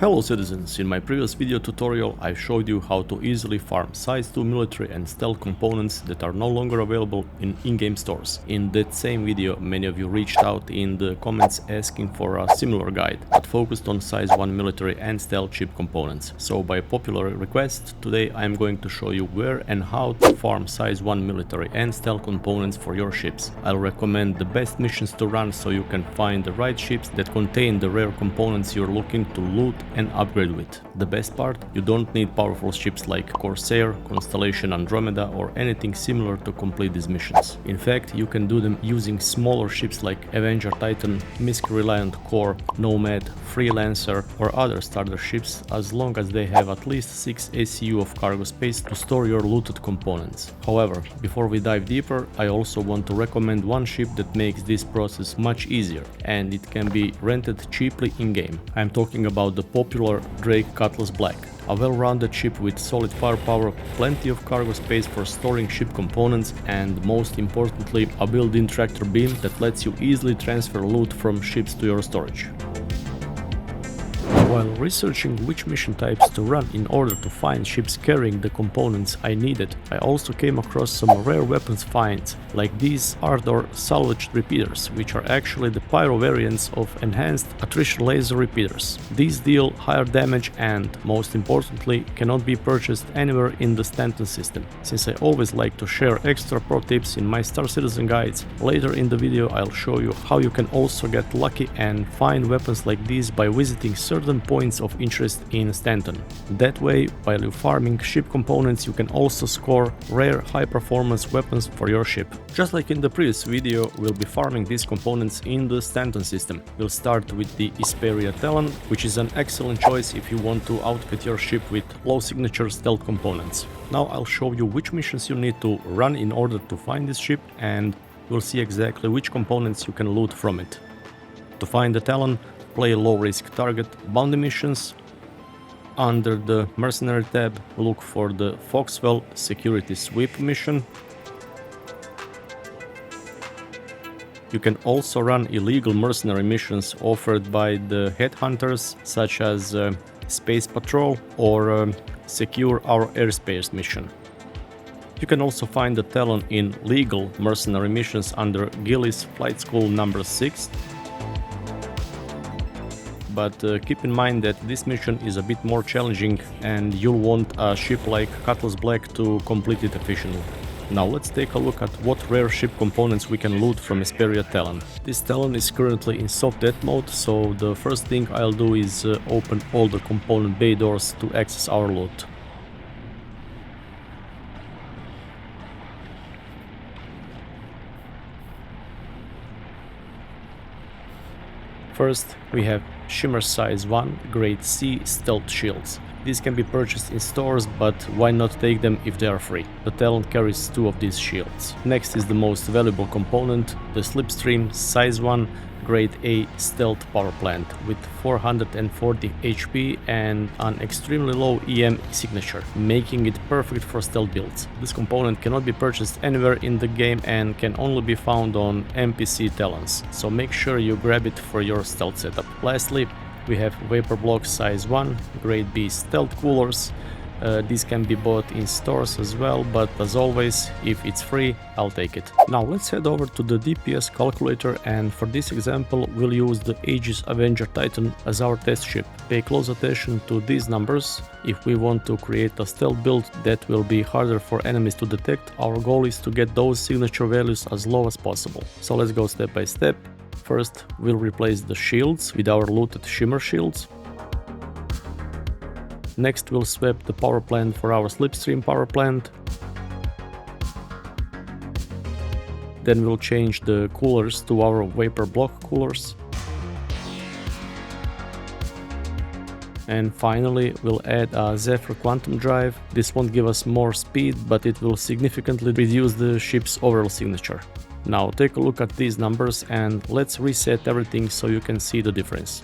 Hello citizens, in my previous video tutorial I showed you how to easily farm size 2 military and stealth components that are no longer available in in-game stores. In that same video many of you reached out in the comments asking for a similar guide, but focused on size 1 military and stealth ship components. So by popular request, today I am going to show you where and how to farm size 1 military and stealth components for your ships. I'll recommend the best missions to run so you can find the right ships that contain the rare components you're looking to loot and upgrade with. The best part, you don't need powerful ships like Corsair, Constellation Andromeda or anything similar to complete these missions. In fact, you can do them using smaller ships like Avenger Titan, MISC Reliant Kore, Nomad, Freelancer or other starter ships, as long as they have at least 6 ACU of cargo space to store your looted components. However, before we dive deeper, I also want to recommend one ship that makes this process much easier, and it can be rented cheaply in-game. I'm talking about the popular Drake Cutlass Black. A well-rounded ship with solid firepower, plenty of cargo space for storing ship components, and most importantly, a built-in tractor beam that lets you easily transfer loot from ships to your storage. While researching which mission types to run in order to find ships carrying the components I needed, I also came across some rare weapons finds, like these Ardor Salvaged Repeaters, which are actually the pyro variants of enhanced attrition laser repeaters. These deal higher damage and, most importantly, cannot be purchased anywhere in the Stanton system. Since I always like to share extra pro tips in my starcitizen guides, later in the video I'll show you how you can also get lucky and find weapons like these by visiting certain points of interest in Stanton. That way, while you're farming ship components, you can also score rare high-performance weapons for your ship. Just like in the previous video, we'll be farming these components in the Stanton system. We'll start with the Isperia Talon, which is an excellent choice if you want to outfit your ship with low-signature stealth components. Now I'll show you which missions you need to run in order to find this ship, and you'll see exactly which components you can loot from it. To find the Talon, play low-risk target bounty missions. Under the Mercenary tab, look for the Foxwell Security Sweep mission. You can also run illegal mercenary missions offered by the headhunters, such as Space Patrol or Secure Our Airspace mission. You can also find the Talon in legal mercenary missions under Gillis Flight School number 6. But keep in mind that this mission is a bit more challenging and you'll want a ship like Cutlass Black to complete it efficiently. Now let's take a look at what rare ship components we can loot from Isperia Talon. This Talon is currently in soft death mode, so the first thing I'll do is open all the component bay doors to access our loot. First, we have Shimmer Size 1 Grade C Stealth Shields. These can be purchased in stores, but why not take them if they are free? The Talon carries 2 of these shields. Next is the most valuable component, the Slipstream Size 1 Grade A Stealth Power Plant with 440 HP and an extremely low EM signature, making it perfect for stealth builds. This component cannot be purchased anywhere in the game and can only be found on NPC Talons, so make sure you grab it for your stealth setup. Lastly, we have Vapor Block Size 1 Grade B Stealth Coolers. These can be bought in stores as well, but as always, if it's free, I'll take it. Now let's head over to the DPS calculator, and for this example we'll use the Aegis Avenger Titan as our test ship. Pay close attention to these numbers. If we want to create a stealth build that will be harder for enemies to detect, our goal is to get those signature values as low as possible. So let's go step by step. First, we'll replace the shields with our looted shimmer shields. Next, we'll swap the power plant for our Slipstream power plant. Then we'll change the coolers to our Vapor Block coolers. And finally, we'll add a Zephyr Quantum Drive. This won't give us more speed, but it will significantly reduce the ship's overall signature. Now take a look at these numbers and let's reset everything so you can see the difference.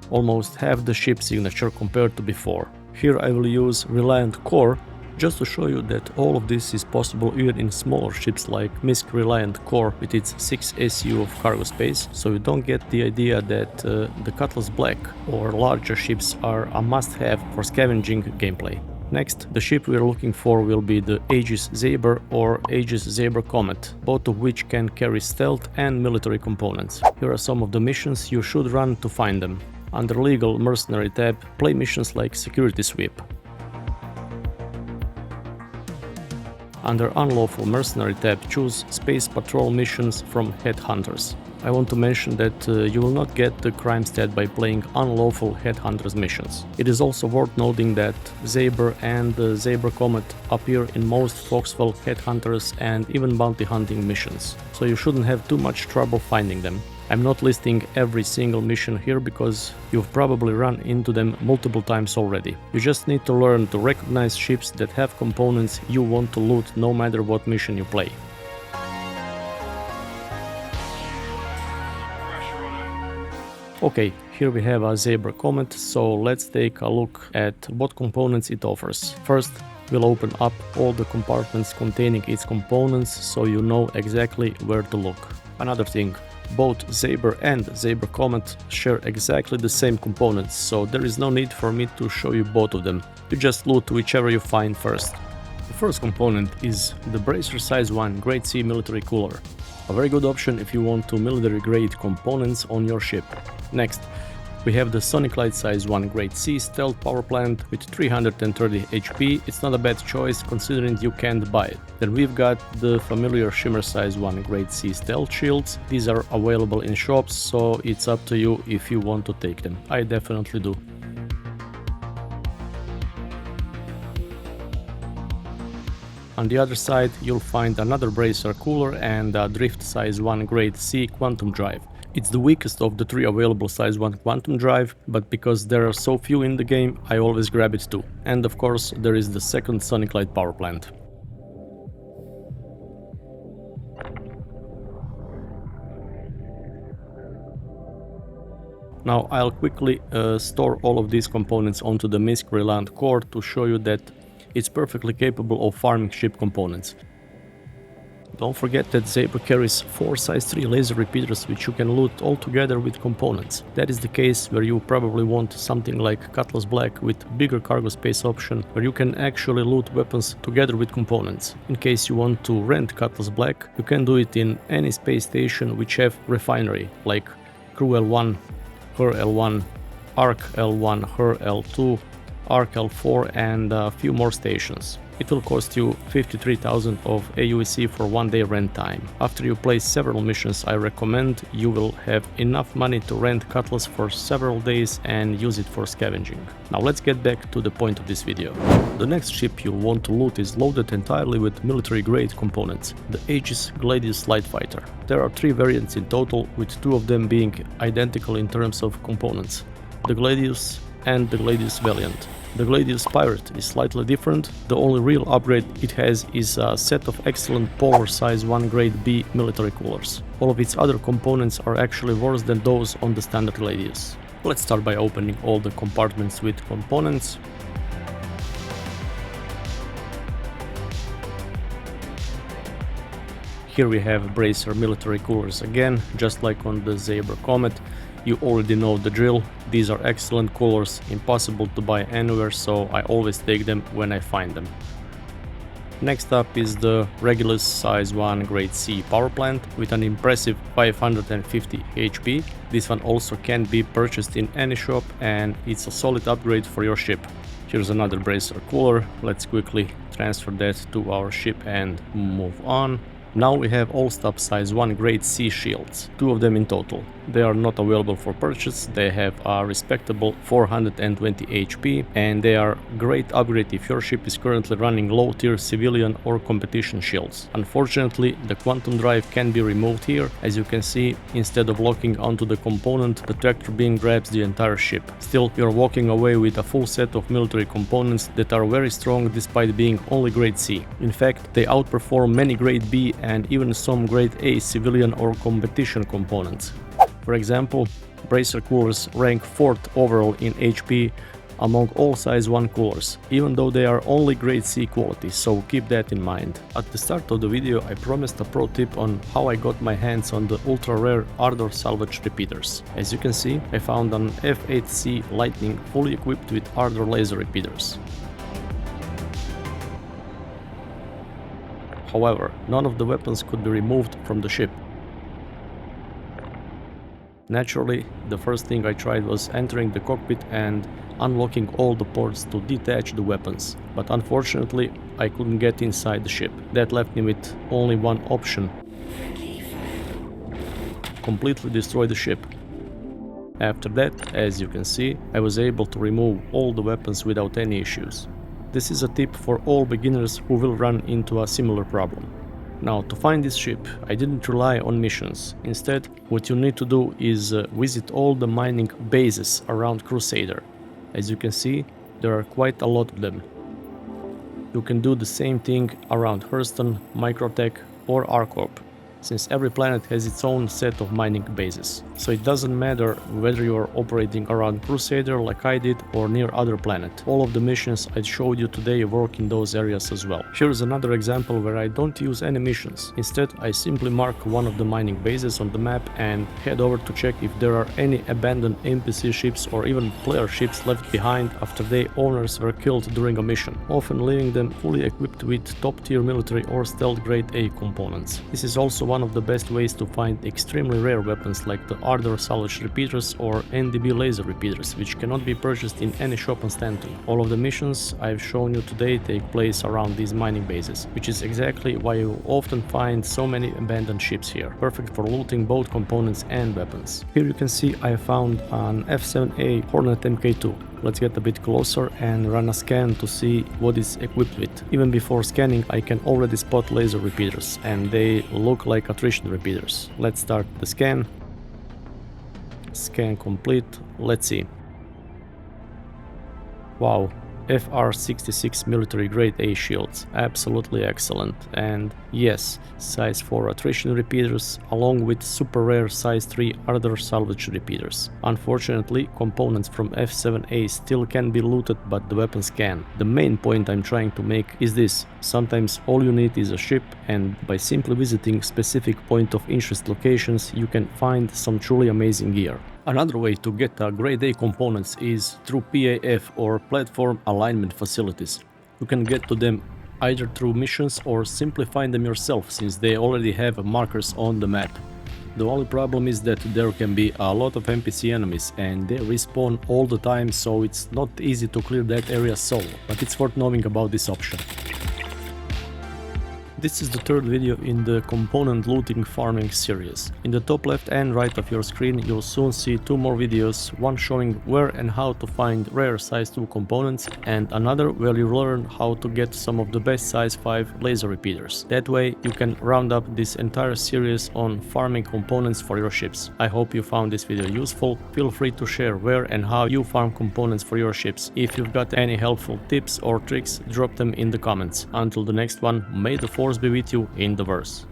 Almost half the ship signature compared to before. Here I will use Reliant Kore Just to show you that all of this is possible even in smaller ships like MISC Reliant Kore with its 6 SU of cargo space, so you don't get the idea that the Cutlass Black or larger ships are a must-have for scavenging gameplay. Next, the ship we are looking for will be the Aegis Saber or Aegis Saber Comet, both of which can carry stealth and military components. Here are some of the missions you should run to find them. Under Legal Mercenary tab, play missions like Security Sweep. Under Unlawful Mercenary tab, choose Space Patrol missions from Headhunters. I want to mention that you will not get the crime stat by playing Unlawful Headhunters missions. It is also worth noting that Saber and the Saber Comet appear in most Foxwell Headhunters and even bounty hunting missions, so you shouldn't have too much trouble finding them. I'm not listing every single mission here because you've probably run into them multiple times already. You just need to learn to recognize ships that have components you want to loot no matter what mission you play. Okay, here we have a Saber Comet, so let's take a look at what components it offers. First, we'll open up all the compartments containing its components so you know exactly where to look. Another thing, both Saber and Saber Comet share exactly the same components, so there is no need for me to show you both of them. You just loot whichever you find first. The first component is the Bracer Size 1 Grade C Military Cooler. A very good option if you want to military grade components on your ship. Next, we have the Sonic Light Size 1 Grade C Stealth Power Plant with 330 HP. It's not a bad choice considering you can't buy it. Then we've got the familiar Shimmer Size 1 Grade C Stealth Shields. These are available in shops, so it's up to you if you want to take them. I definitely do. On the other side, you'll find another Bracer Cooler and a Drift Size 1 Grade C Quantum Drive. It's the weakest of the 3 available Size 1 Quantum Drive, but because there are so few in the game, I always grab it too. And of course, there is the second Sonic Light Power Plant. Now I'll quickly store all of these components onto the MISC Reliant Kore to show you that it's perfectly capable of farming ship components. Don't forget that Saber carries 4 size 3 laser repeaters which you can loot all together with components. That is the case where you probably want something like Cutlass Black with bigger cargo space option where you can actually loot weapons together with components. In case you want to rent Cutlass Black, you can do it in any space station which have refinery like Crew L1, Her L1, Arc L1, Her L2, Arc L4 and a few more stations. It will cost you 53,000 of AUEC for 1 day rent time. After you play several missions, I recommend you will have enough money to rent Cutlass for several days and use it for scavenging. Now let's get back to the point of this video. The next ship you'll want to loot is loaded entirely with military grade components, the Aegis Gladius Light Fighter. There are 3 variants in total, with 2 of them being identical in terms of components, the Gladius and the Gladius Valiant. The Gladius Pirate is slightly different. The only real upgrade it has is a set of excellent Polar Size 1 Grade B military coolers. All of its other components are actually worse than those on the standard Gladius. Let's start by opening all the compartments with components. Here we have Bracer military coolers again, just like on the Saber Comet. You already know the drill. These are excellent coolers, impossible to buy anywhere, so I always take them when I find them. Next up is the Regulus Size 1 Grade C Power Plant with an impressive 550 HP. This one also can be purchased in any shop and it's a solid upgrade for your ship. Here's another Bracer cooler. Let's quickly transfer that to our ship and move on. Now we have All-Stop Size 1 Grade C shields, 2 of them in total. They are not available for purchase, they have a respectable 420 HP and they are great upgrade if your ship is currently running low tier civilian or competition shields. Unfortunately, the quantum drive can be removed here. As you can see, instead of locking onto the component, the tractor beam grabs the entire ship. Still, you're walking away with a full set of military components that are very strong despite being only Grade C. In fact, they outperform many Grade B and even some Grade A civilian or competition components. For example, Bracer coolers rank 4th overall in HP among all size 1 coolers, even though they are only grade C quality, so keep that in mind. At the start of the video I promised a pro tip on how I got my hands on the ultra rare Ardor Salvaged Repeaters. As you can see, I found an F8C Lightning fully equipped with Ardor laser repeaters. However, none of the weapons could be removed from the ship. Naturally, the first thing I tried was entering the cockpit and unlocking all the ports to detach the weapons, but unfortunately I couldn't get inside the ship. That left me with only one option: completely destroy the ship. After that, as you can see, I was able to remove all the weapons without any issues. This is a tip for all beginners who will run into a similar problem. Now, to find this ship, I didn't rely on missions. Instead, what you need to do is visit all the mining bases around Crusader. As you can see, there are quite a lot of them. You can do the same thing around Hurston, Microtech or Arcorp, since every planet has its own set of mining bases. So it doesn't matter whether you are operating around Crusader like I did or near other planet. All of the missions I showed you today work in those areas as well. Here's another example where I don't use any missions. Instead, I simply mark one of the mining bases on the map and head over to check if there are any abandoned NPC ships or even player ships left behind after their owners were killed during a mission, often leaving them fully equipped with top tier military or stealth grade A components. This is also one of the best ways to find extremely rare weapons like the Ardor Salvaged Repeaters or NDB laser repeaters, which cannot be purchased in any shop on Stanton. All of the missions I've shown you today take place around these mining bases, which is exactly why you often find so many abandoned ships here, perfect for looting both components and weapons. Here you can see I found an F7A Hornet Mk2. Let's get a bit closer and run a scan to see what it's equipped with. Even before scanning, I can already spot laser repeaters, and they look like attrition repeaters. Let's start the scan. Scan complete. Let's see. Wow. FR66 military grade A shields, absolutely excellent, and yes, size 4 attrition repeaters along with super rare size 3 Ardor Salvaged Repeaters. Unfortunately, components from F7A still can be looted, but the weapons can. The main point I'm trying to make is this: sometimes all you need is a ship, and by simply visiting specific point of interest locations you can find some truly amazing gear. Another way to get grade A components is through PAF or Platform Alignment Facilities. You can get to them either through missions or simply find them yourself, since they already have markers on the map. The only problem is that there can be a lot of NPC enemies and they respawn all the time, so it's not easy to clear that area solo, but it's worth knowing about this option. This is the third video in the component looting farming series. In the top left and right of your screen you'll soon see two more videos, one showing where and how to find rare size 2 components and another where you learn how to get some of the best size 5 laser repeaters. That way you can round up this entire series on farming components for your ships. I hope you found this video useful. Feel free to share where and how you farm components for your ships. If you've got any helpful tips or tricks, drop them in the comments. Until the next one, may the force be with you in the verse.